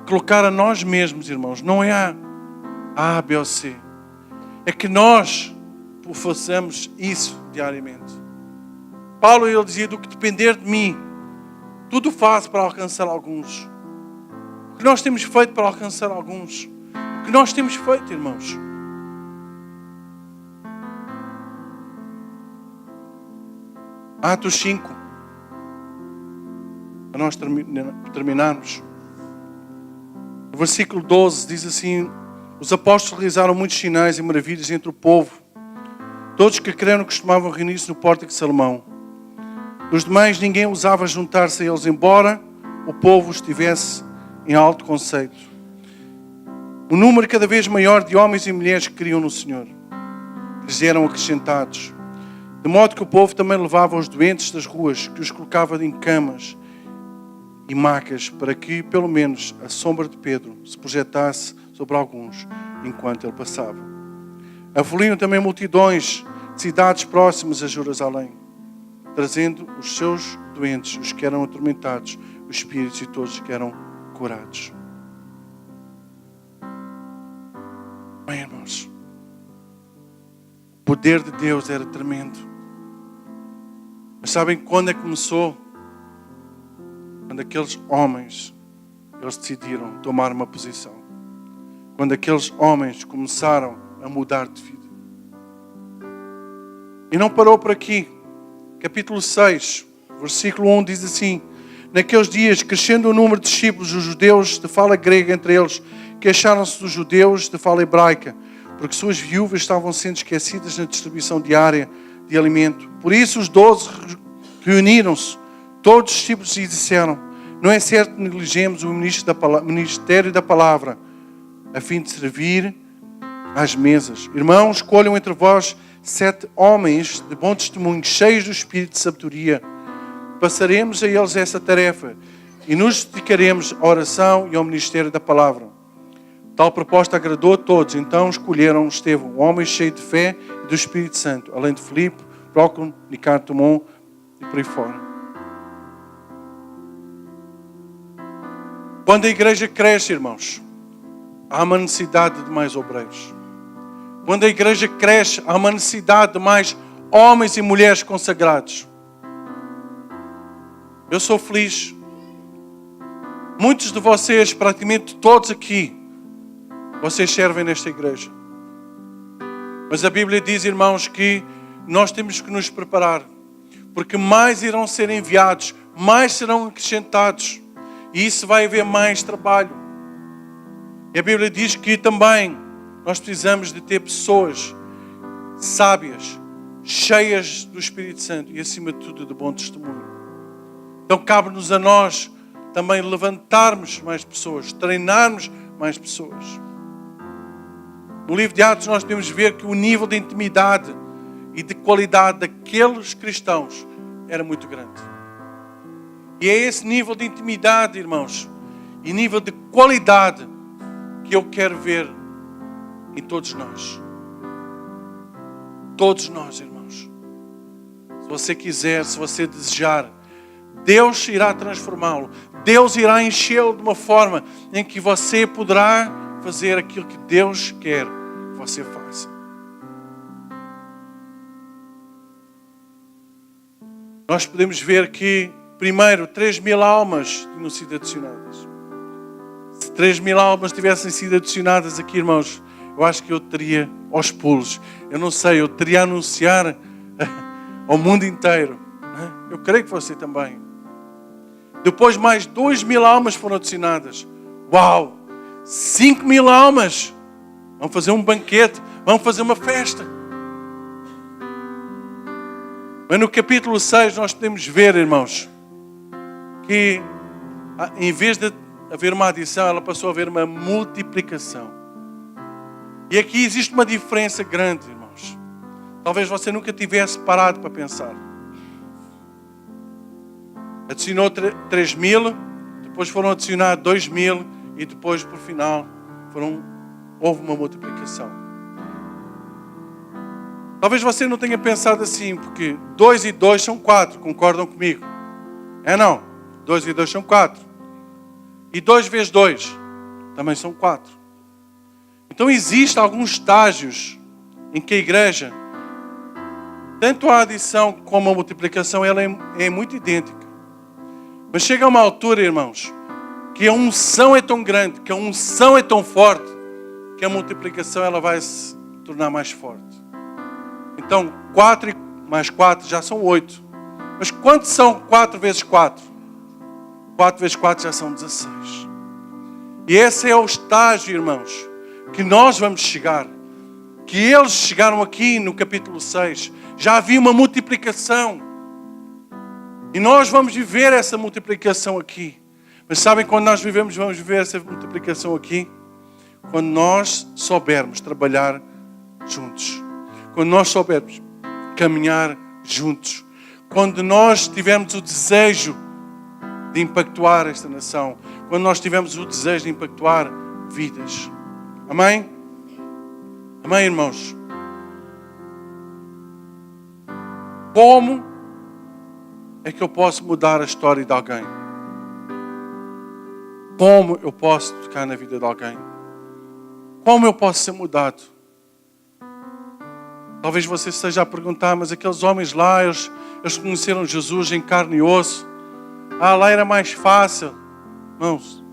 colocar a nós mesmos, irmãos, não é A, B ou C. É que nós façamos isso diariamente. Paulo, ele dizia: do que depender de mim, tudo faz para alcançar alguns. O que nós temos feito para alcançar alguns? O que nós temos feito, irmãos? Atos 5. Para nós terminarmos. O versículo 12 diz assim: os apóstolos realizaram muitos sinais e maravilhas entre o povo. Todos que creram costumavam reunir-se no pórtico de Salomão. Dos demais ninguém ousava juntar-se a eles, embora o povo estivesse em alto conceito. O número cada vez maior de homens e mulheres que criam no Senhor lhes eram acrescentados. De modo que o povo também levava os doentes das ruas, que os colocava em camas e macas, para que, pelo menos, a sombra de Pedro se projetasse sobre alguns, enquanto ele passava. Afluíam também multidões de cidades próximas a Jerusalém, trazendo os seus doentes, os que eram atormentados, os espíritos e todos que eram curados. Bem, irmãos, o poder de Deus era tremendo. Mas sabem quando é que começou? Quando aqueles homens, eles decidiram tomar uma posição. Quando aqueles homens começaram a mudar de vida. E não parou por aqui. Capítulo 6, versículo 1 diz assim: naqueles dias, crescendo o número de discípulos dos judeus de fala grega entre eles, queixaram-se dos judeus de fala hebraica, porque suas viúvas estavam sendo esquecidas na distribuição diária de alimento. Por isso os 12 reuniram-se, todos os discípulos, e disseram: não é certo que negligemos o ministério da palavra, a fim de servir às mesas. Irmãos, escolham entre vós 7 homens de bom testemunho, cheios do espírito de sabedoria. Passaremos a eles essa tarefa e nos dedicaremos à oração e ao ministério da palavra. Tal proposta agradou a todos. Então escolheram Estevão, um homem cheio de fé e do Espírito Santo, além de Filipe, Prócoro, Nicanor, Timão e por aí fora. Quando a igreja cresce, irmãos, há uma necessidade de mais obreiros. Quando a igreja cresce, há uma necessidade de mais homens e mulheres consagrados. Eu sou feliz. Muitos de vocês, praticamente todos aqui, vocês servem nesta igreja. Mas a Bíblia diz, irmãos, que nós temos que nos preparar, porque mais irão ser enviados, mais serão acrescentados, e isso vai haver mais trabalho. E a Bíblia diz que também nós precisamos de ter pessoas sábias, cheias do Espírito Santo e, acima de tudo, de bom testemunho. Então cabe-nos a nós também levantarmos mais pessoas, treinarmos mais pessoas. No livro de Atos nós podemos ver que o nível de intimidade e de qualidade daqueles cristãos era muito grande. E é esse nível de intimidade, irmãos, e nível de qualidade que eu quero ver em todos nós. Todos nós, irmãos. Se você quiser, se você desejar, Deus irá transformá-lo. Deus irá enchê-lo de uma forma em que você poderá fazer aquilo que Deus quer que você faça. Nós podemos ver que, primeiro, 3.000 almas tinham sido adicionadas. Se 3.000 almas tivessem sido adicionadas aqui, irmãos, eu acho que eu teria aos pulos. Eu não sei, eu teria a anunciar ao mundo inteiro. Eu creio que você também. Depois mais 2.000 almas foram adicionadas. Uau! 5.000 almas! Vamos fazer um banquete, vamos fazer uma festa. Mas no capítulo 6 nós podemos ver, irmãos, que em vez de haver uma adição, ela passou a haver uma multiplicação. E aqui existe uma diferença grande, irmãos. Talvez você nunca tivesse parado para pensar. Adicionou 3.000, depois foram adicionados 2.000 e depois, por final, houve uma multiplicação. Talvez você não tenha pensado assim, porque 2 e 2 são 4, concordam comigo? É não? 2 e 2 são 4. E 2 vezes 2 também são 4. Então existem alguns estágios em que a igreja, tanto a adição como a multiplicação, ela é muito idêntica. Mas chega uma altura, irmãos, que a unção é tão grande, que a unção é tão forte, que a multiplicação ela vai se tornar mais forte. Então, 4 mais 4 já são 8. Mas quantos são 4 vezes 4? 4 vezes 4 já são 16. E esse é o estágio, irmãos, que nós vamos chegar. Que eles chegaram aqui no capítulo 6. Já havia uma multiplicação. E nós vamos viver essa multiplicação aqui. Mas sabem quando nós vamos viver essa multiplicação aqui? Quando nós soubermos trabalhar juntos. Quando nós soubermos caminhar juntos. Quando nós tivermos o desejo de impactuar esta nação. Quando nós tivermos o desejo de impactuar vidas. Amém? Amém, irmãos? Como é que eu posso mudar a história de alguém? Como eu posso tocar na vida de alguém? Como eu posso ser mudado? Talvez você esteja a perguntar, mas aqueles homens lá, eles conheceram Jesus em carne e osso. Lá era mais fácil. Irmãos,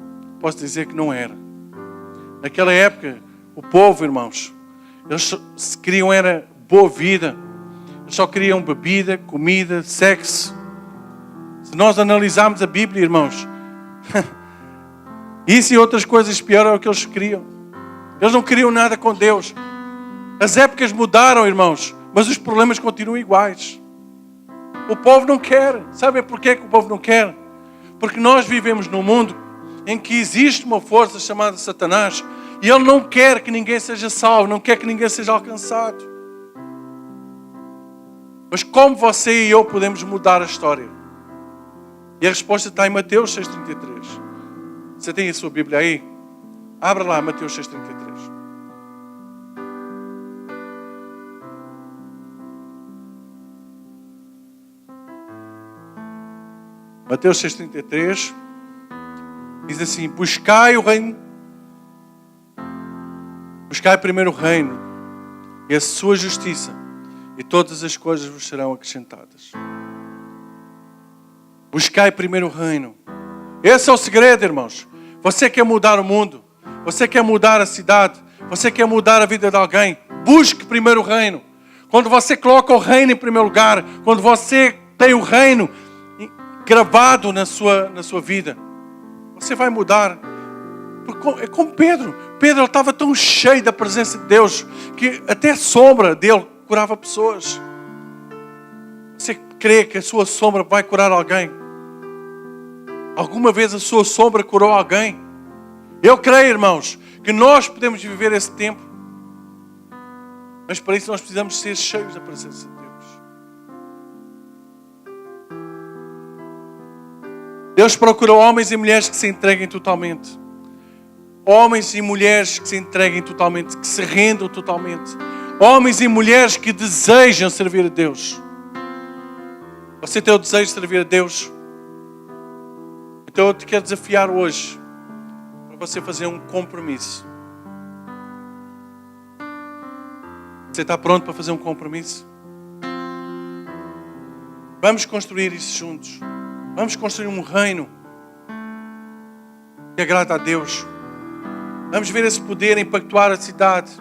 posso dizer que não era. Naquela época, o povo, irmãos, eles queriam era boa vida. Eles só queriam bebida, comida, sexo. Se nós analisarmos a Bíblia, irmãos, isso e outras coisas piores é o que eles queriam. Eles não queriam nada com Deus. As épocas mudaram, irmãos, mas os problemas continuam iguais. O povo não quer. Sabe porquê que o povo não quer? Porque nós vivemos num mundo em que existe uma força chamada Satanás e ele não quer que ninguém seja salvo, não quer que ninguém seja alcançado. Mas como você e eu podemos mudar a história? E a resposta está em Mateus 6,33. Você tem a sua Bíblia aí? Abra lá Mateus 6,33. Mateus 6,33 diz assim: buscai o reino, buscai primeiro o reino e a sua justiça, e todas as coisas vos serão acrescentadas. Buscai primeiro o reino. Esse é o segredo, irmãos. Você quer mudar o mundo, você quer mudar a cidade, você quer mudar a vida de alguém, busque primeiro o reino. Quando você coloca o reino em primeiro lugar, quando você tem o reino gravado na sua vida, você vai mudar. É como Pedro. Pedro estava tão cheio da presença de Deus que até a sombra dele curava pessoas. Você crê que a sua sombra vai curar alguém? Alguma vez a sua sombra curou alguém? Eu creio, irmãos, que nós podemos viver esse tempo. Mas para isso nós precisamos ser cheios da presença de Deus. Deus procura homens e mulheres que se entreguem totalmente. Homens e mulheres que se entreguem totalmente, que se rendam totalmente. Homens e mulheres que desejam servir a Deus. Você tem o desejo de servir a Deus? Então eu te quero desafiar hoje para você fazer um compromisso. Você está pronto para fazer um compromisso? Vamos construir isso juntos. Vamos construir um reino que agrada a Deus. Vamos ver esse poder impactuar a cidade.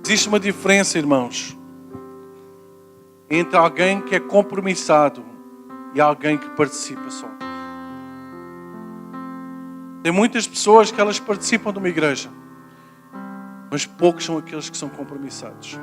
Existe uma diferença, irmãos, entre alguém que é compromissado e alguém que participa só. Tem muitas pessoas que elas participam de uma igreja, mas poucos são aqueles que são compromissados.